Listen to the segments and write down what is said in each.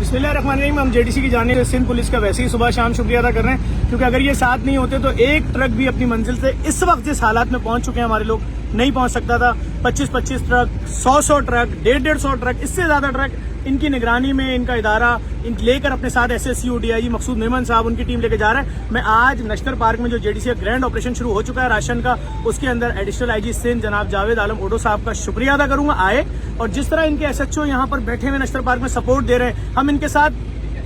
बिस्मिल्लाहिर्रहमानिर्रहीम। हम जेडीसी की जानिब से सिंध पुलिस का वैसे ही सुबह शाम शुक्रिया अदा कर रहे हैं, क्योंकि अगर ये साथ नहीं होते तो एक ट्रक भी अपनी मंजिल से इस वक्त जिस हालात में पहुंच चुके हैं हमारे लोग नहीं पहुंच सकता था। 25-25 ट्रक, 100 ट्रक, 150 ट्रक, इससे ज्यादा ट्रक इनकी निगरानी में इनका इदारा लेकर अपने साथ SSCO DIG मकसूद मेमन साहब उनकी टीम लेके जा रहा है। मैं आज नश्तर पार्क में जो जेडीसी का ग्रैंड ऑपरेशन शुरू हो चुका है राशन का, उसके अंदर एडिशनल IG सिंध जनाब जावेद आलम ओडो साहब का शुक्रिया अदा करूंगा आए, और जिस तरह इनके SHO यहाँ पर बैठे हुए नश्तर पार्क में सपोर्ट दे रहे हैं। हम इनके साथ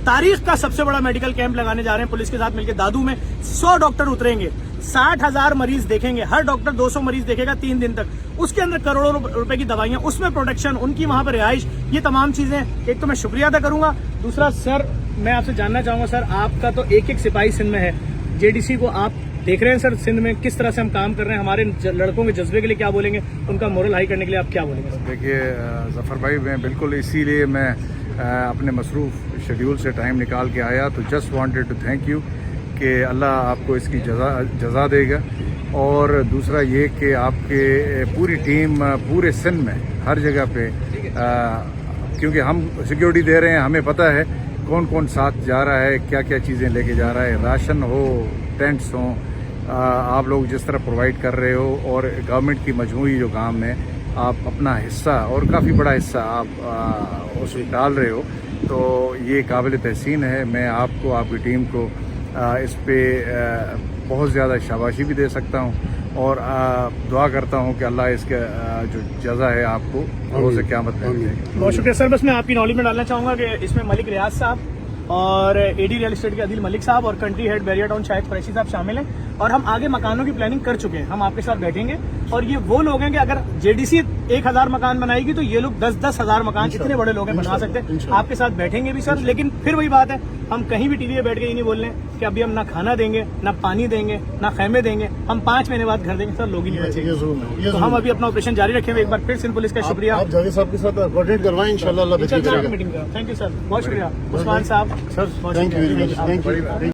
तारीख का सबसे बड़ा मेडिकल कैंप लगाने जा रहे हैं पुलिस के साथ मिलकर। दादू में 100 डॉक्टर उतरेंगे, 60,000 मरीज देखेंगे, हर डॉक्टर 200 मरीज देखेगा 3 दिन तक, उसके अंदर करोड़ों रुपए की दवाइयां, उसमें प्रोटेक्शन, उनकी वहां पर रिहाइश, ये तमाम चीजें। एक तो मैं शुक्रिया अदा करूंगा, दूसरा सर मैं आपसे जानना चाहूंगा सर, आपका तो एक सिपाही सिंध में है, जेडीसी को आप देख रहे हैं सर सिंध में किस तरह से हम काम कर रहे हैं, हमारे लड़कों के जज्बे के लिए क्या बोलेंगे, उनका मोरल हाई करने के लिए आप क्या बोलेंगे? देखिए जफर भाई, मैं बिल्कुल इसीलिए मैं अपने मसरूफ़ शेड्यूल से टाइम निकाल के आया, तो just wanted to thank you कि अल्लाह आपको इसकी जज़ा देगा। और दूसरा ये कि आपके पूरी टीम पूरे सिंध में हर जगह पे क्योंकि हम सिक्योरिटी दे रहे हैं, हमें पता है कौन कौन साथ जा रहा है, क्या क्या चीज़ें लेके जा रहा है, राशन हो, टेंट्स हों, आप लोग जिस तरह प्रोवाइड कर रहे हो, और गवर्नमेंट की मजमूई जो काम है आप अपना हिस्सा, और काफ़ी बड़ा हिस्सा आप उसमें डाल रहे हो, तो ये काबिल तहसीन है। मैं आपको, आपकी टीम को इस पे बहुत ज़्यादा शाबाशी भी दे सकता हूँ, और दुआ करता हूँ कि अल्लाह इसके जो जज़ा है आपको रोज़ क़यामत में देगा। बहुत शुक्रिया सर। बस मैं आपकी नॉलेज में डालना चाहूंगा कि इसमें मलिक रियाज साहब और AD रियल एस्टेट के अदिल मलिक साहब और country head Bahria Town Shahid Qureshi साहब शामिल हैं, और हम आगे मकानों की प्लानिंग कर चुके हैं। हम आपके साथ बैठेंगे, और ये वो लोग हैं कि अगर जेडीसी 1000 मकान बनाएगी तो ये लोग 10-10 हजार मकान, इतने बड़े लोग हैं, बना सकते हैं। आपके साथ बैठेंगे भी सर, लेकिन फिर वही बात है, हम कहीं भी टीवी पे बैठ के ये नहीं बोल रहे हैं कि अभी हम ना खाना देंगे, ना पानी देंगे, ना खैमे देंगे, हम 5 महीने बाद घर देंगे सर, लोग ही नहीं बचेंगे। तो हम अभी अपना ऑपरेशन जारी रखेंगे। एक बार फिर सिंध पुलिस का शुक्रिया। आप जावेद साहब के साथ कोऑर्डिनेट करवाएं, इंशाल्लाह अल्लाह बेहतर करेगा। मीटिंग थैंक यू सर, बहुत शुक्रिया उस्मान साहब sir, thank you very much.